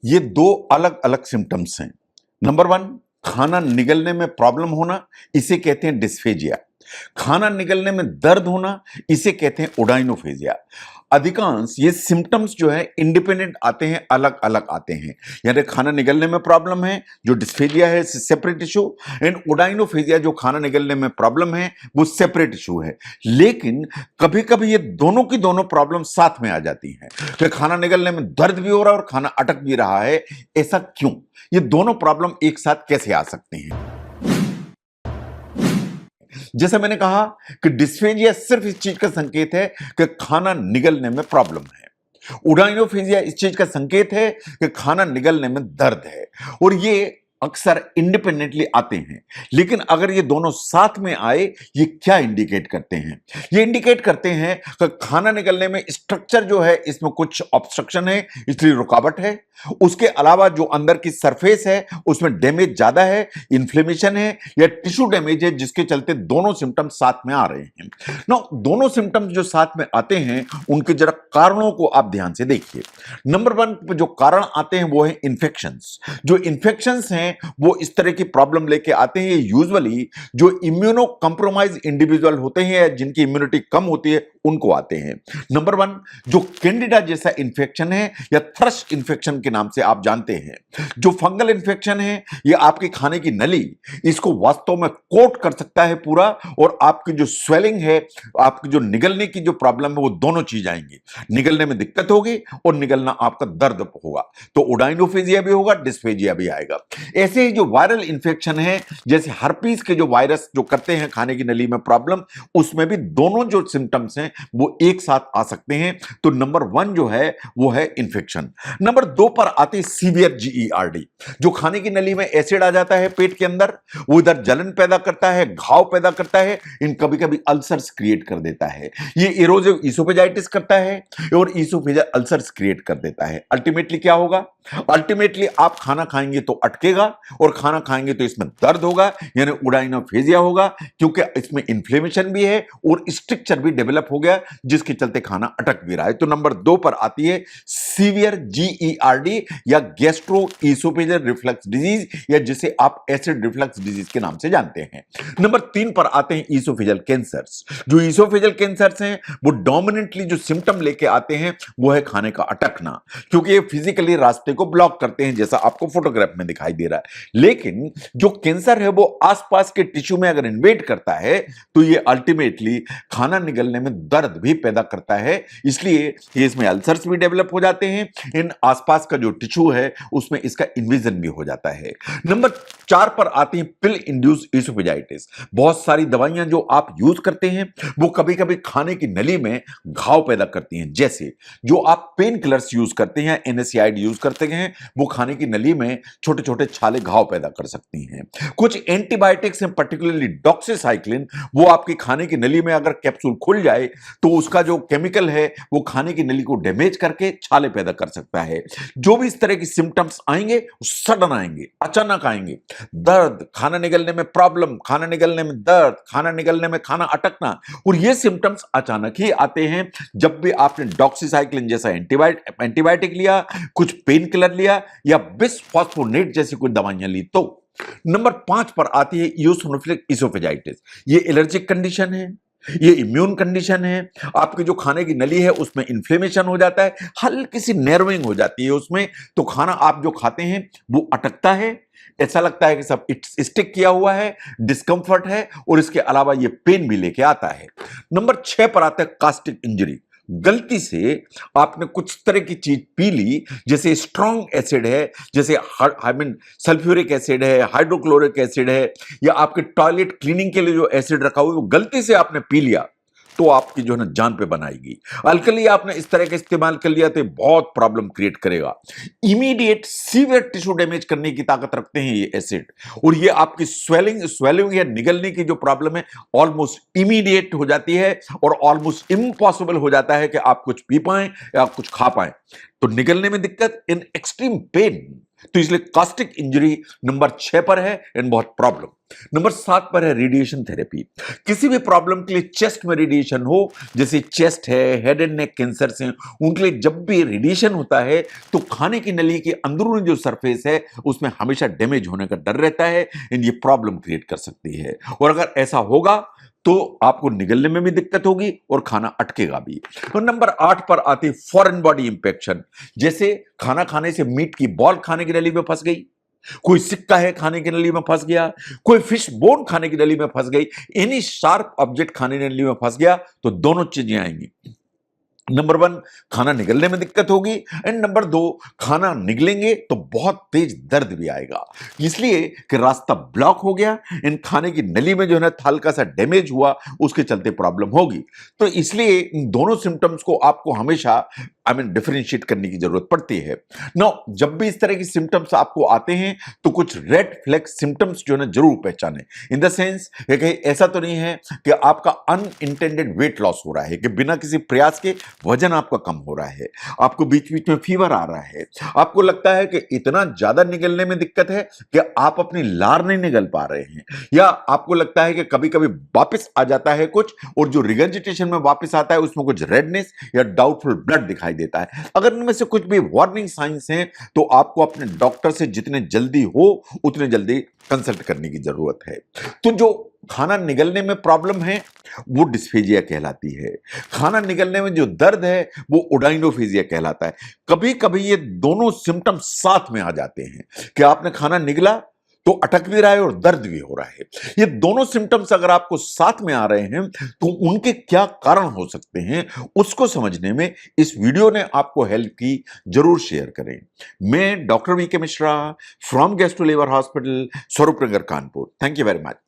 ये दो अलग अलग सिम्टम्स हैं। नंबर वन, खाना निगलने में प्रॉब्लम होना, इसे कहते हैं डिस्फेजिया। खाना निगलने में दर्द होना, इसे कहते हैं ओडाइनोफेजिया। अधिकांश ये सिम्टम्स जो है इंडिपेंडेंट आते हैं, अलग अलग आते हैं। यानी खाना निगलने में प्रॉब्लम है जो डिस्फेजिया है, सेपरेट इशू, एंड ओडाइनोफेजिया जो खाना निगलने में प्रॉब्लम है वो सेपरेट इशू है। लेकिन कभी कभी ये दोनों की दोनों प्रॉब्लम साथ में आ जाती हैं कि खाना निगलने में दर्द भी हो रहा है और खाना अटक भी रहा है। ऐसा क्यों? ये दोनों प्रॉब्लम एक साथ कैसे आ सकते हैं? जैसे मैंने कहा कि डिस्फेजिया सिर्फ इस चीज का संकेत है कि खाना निगलने में प्रॉब्लम है। ओडाइनोफेजिया इस चीज का संकेत है कि खाना निगलने में दर्द है। और ये अक्सर इंडिपेंडेंटली आते हैं। लेकिन अगर ये दोनों साथ में आए, ये क्या इंडिकेट करते हैं? ये इंडिकेट करते हैं कि खाना निगलने में स्ट्रक्चर जो है इसमें कुछ ऑब्स्ट्रक्शन है, इसलिए रुकावट है। उसके अलावा जो अंदर की सरफेस है उसमें डैमेज ज्यादा है, इन्फ्लेमेशन है या टिश्यू डैमेज है, जिसके चलते दोनों सिम्टम्स साथ में आ रहे हैं। ना दोनों सिम्टम्स जो साथ में आते हैं उनके जरा कारणों को आप ध्यान से देखिए। नंबर वन जो कारण आते हैं वो है इन्फेक्शंस। जो इन्फेक्शंस हैं वो इस तरह की प्रॉब्लम लेके आते हैं। यूजुअली जो इम्यूनो कंप्रोमाइज इंडिविजुअल होते हैं या जिनकी इम्यूनिटी कम होती है उनको आते हैं। नंबर वन जो कैंडिडा जैसा इंफेक्शन है या थ्रश इंफेक्शन के नाम से आप जानते हैं। जो फंगल इंफेक्शन है ये आपके खाने की नली इसको वास्तव में कोट कर सकता है पूरा, और आपकी जो स्वेलिंग है, आपकी जो निगलने की जो प्रॉब्लम है वो दोनों चीज आएंगी। निगलने में दिक्कत होगी और निगलना आपका दर्द होगा, तो ओडाइनोफेजिया भी होगा, डिस्फेजिया भी आएगा। ऐसे ही जो वायरल इंफेक्शन है जैसे हर्पीस के जो वायरस जो करते हैं खाने की नली में प्रॉब्लम, उसमें भी दोनों जो सिम्टम्स हैं वो एक साथ आ सकते हैं। तो नंबर वन जो है वो है इंफेक्शन। नंबर दो पर आती है सीवियर जीईआरडी। जो खाने की नली में एसिड आ जाता है पेट के अंदर, वो इधर जलन पैदा करता है, घाव पैदा करता है, इन कभी कभी अल्सर्स क्रिएट कर देता है। ये इरोजिव इसोफेजाइटिस करता है और इसोफेजल अल्सर्स क्रिएट कर देता है। अल्टीमेटली क्या होगा? अल्टीमेटली आप खाना खाएंगे तो अटकेगा और खाना खाएंगे तो इसमें दर्द होगा, यानी ओडाइनोफेजिया होगा, क्योंकि इसमें इन्फ्लेमेशन भी है और स्ट्रक्चर भी डेवलप हो गया जिसके चलते खाना अटक भी रहा है। तो नंबर दो पर आती है सीवियर जीईआरडी या गैस्ट्रो इसोफेजल रिफ्लक्स डिजीज, या जिसे आप एसिड रिफ्लक्स डिजीज के नाम से जानते हैं। नंबर तीन पर आते हैं इसोफेजल कैंसर्स। जो इसोफेजल कैंसर्स हैं वो डोमिनेंटली जो सिम्टम लेके आते हैं वो है खाने का अटकना, क्योंकि ये फिजिकली रास्ते को ब्लॉक करते हैं जैसा आपको फोटोग्राफ में दिखाई दे रहा है। लेकिन जो कैंसर है वो आसपास के टिश्यू में अगर इन्वेड करता है तो ये अल्टीमेटली खाना निगलने में दर्द भी पैदा करता है, इसलिए इसमें अल्सर्स भी डेवलप हो जाते हैं। इन आसपास का जो टिश्यू है उसमें इसका इन्वेजन भी हो जाता है। नंबर चार पर आती है पिल इंड्यूस इसोफेजाइटिस। बहुत सारी दवाइयां जो आप यूज करते हैं वो कभी कभी खाने की नली में घाव पैदा करती हैं। जैसे जो आप पेन किलर्स यूज करते हैं, एनएसएआईडी यूज करते हैं, वो खाने की नली में छोटे छोटे छाले घाव पैदा कर सकती हैं। कुछ एंटीबायोटिक्स हैं, पर्टिकुलरली डॉक्सीसाइक्लिन, वो आपकी खाने की नली में अगर कैप्सूल खुल जाए तो उसका जो केमिकल है वो खाने की नली को डैमेज करके छाले पैदा कर सकता है। जो भी इस तरह की सिम्टम्स आएंगे सडन आएंगे, अचानक आएंगे। दर्द, खाना निगलने में प्रॉब्लम, खाना निगलने में दर्द, खाना निगलने में खाना अटकना, और ये सिम्टम्स अचानक ही आते हैं जब भी आपने डॉक्सीसाइक्लिन जैसा एंटीबायोटिक लिया, कुछ पेन किलर लिया या बिसफॉस्फोनेट जैसी कोई दवाइयां ली तो। नंबर पांच पर आती है इओसिनोफिलिक इसोफेजाइटिस। ये एलर्जिक कंडीशन है, ये इम्यून कंडीशन है। आपकी जो खाने की नली है उसमें इन्फ्लेमेशन हो जाता है, हल्की सी नर्विंग हो जाती है उसमें, तो खाना आप जो खाते हैं वो अटकता है, ऐसा लगता है कि सब स्टिक किया हुआ है, डिस्कंफर्ट है, और इसके अलावा ये पेन भी लेके आता है। नंबर छह पर आता है कास्टिक इंजरी। गलती से आपने कुछ तरह की चीज पी ली, जैसे स्ट्रॉन्ग एसिड है, जैसे सल्फ्यूरिक एसिड है, हाइड्रोक्लोरिक एसिड है, या आपके टॉयलेट क्लीनिंग के लिए जो एसिड रखा हुआ है वो गलती से आपने पी लिया तो आपकी जो है ना जान पे बनाएगी। अल्कली आपने इस तरह का इस्तेमाल कर लिया तो बहुत प्रॉब्लम क्रिएट करेगा। इमीडिएट सीवियर टिश्यू डैमेज करने की ताकत रखते हैं ये एसिड, और ये आपकी स्वेलिंग या निगलने की जो प्रॉब्लम है ऑलमोस्ट इमीडिएट हो जाती है और ऑलमोस्ट इम्पॉसिबल हो जाता है कि आप कुछ पी पाएं या कुछ खा पाएं। तो निगलने में दिक्कत, इन एक्सट्रीम पेन, तो इसलिए कास्टिक इंजरी नंबर 6 पर है एंड बहुत प्रॉब्लम। नंबर 7 पर है रेडिएशन थेरेपी। किसी भी प्रॉब्लम के लिए चेस्ट में रेडिएशन हो, जैसे चेस्ट है, हेड एंड नेक कैंसर से, उनके लिए जब भी रेडिएशन होता है तो खाने की नली की अंदरूनी जो सरफेस है उसमें हमेशा डैमेज होने का डर रहता है एंड ये प्रॉब्लम क्रिएट कर सकती है। और अगर ऐसा होगा तो आपको निगलने में भी दिक्कत होगी और खाना अटकेगा भी। तो नंबर 8 पर आती फॉरेन बॉडी इंफेक्शन, जैसे खाना खाने से मीट की बॉल खाने की नली में फंस गई, कोई सिक्का है खाने की नली में फंस गया, कोई फिश बोन खाने की नली में फंस गई, एनी शार्प ऑब्जेक्ट खाने की नली में फंस गया तो दोनों चीजें आएंगी। नंबर 1 खाना निगलने में दिक्कत होगी एंड नंबर 2 खाना निगलेंगे तो बहुत तेज दर्द भी आएगा, इसलिए कि रास्ता ब्लॉक हो गया इन खाने की नली में जो है ना हल्का सा डैमेज हुआ, उसके चलते प्रॉब्लम होगी। तो इसलिए इन दोनों सिम्टम्स को आपको हमेशा डिफरेंशिएट करने की जरूरत पड़ती है। ना जब भी इस तरह की सिम्टम्स आपको आते हैं तो कुछ रेड फ्लैग सिम्टम्स जो है ना जरूर पहचाने, इन द सेंस कि ऐसा तो नहीं है कि आपका अनइंटेंडेड वेट लॉस हो रहा है, कि बिना किसी प्रयास के वजन आपका कम हो रहा है, आपको बीच बीच में फीवर आ रहा है, आपको लगता है कि इतना ज्यादा निगलने में दिक्कत है कि आप अपनी लार नहीं निगल पा रहे हैं, या आपको लगता है कि कभी कभी वापस आ जाता है कुछ और जो रिगर्जिटेशन में वापस आता है उसमें कुछ रेडनेस या डाउटफुल ब्लड दिखाई देता है। अगर इनमें से कुछ भी वार्निंग साइंस हैं तो आपको अपने डॉक्टर से जितने जल्दी हो उतने जल्दी कंसल्ट करने की जरूरत है। तो जो खाना निगलने में प्रॉब्लम है वो डिस्फेजिया कहलाती है, खाना निगलने में जो दर्द है वो ओडाइनोफेजिया कहलाता है। कभी कभी ये दोनों सिम्टम साथ में आ जाते हैं कि आपने खाना निगला तो अटक भी रहा है और दर्द भी हो रहा है। ये दोनों सिम्टम्स अगर आपको साथ में आ रहे हैं तो उनके क्या कारण हो सकते हैं उसको समझने में इस वीडियो ने आपको हेल्प की, जरूर शेयर करें। मैं doctor V K Mishra from gastro liver hospital, Swaroop Nagar, Kanpur. Thank you very much.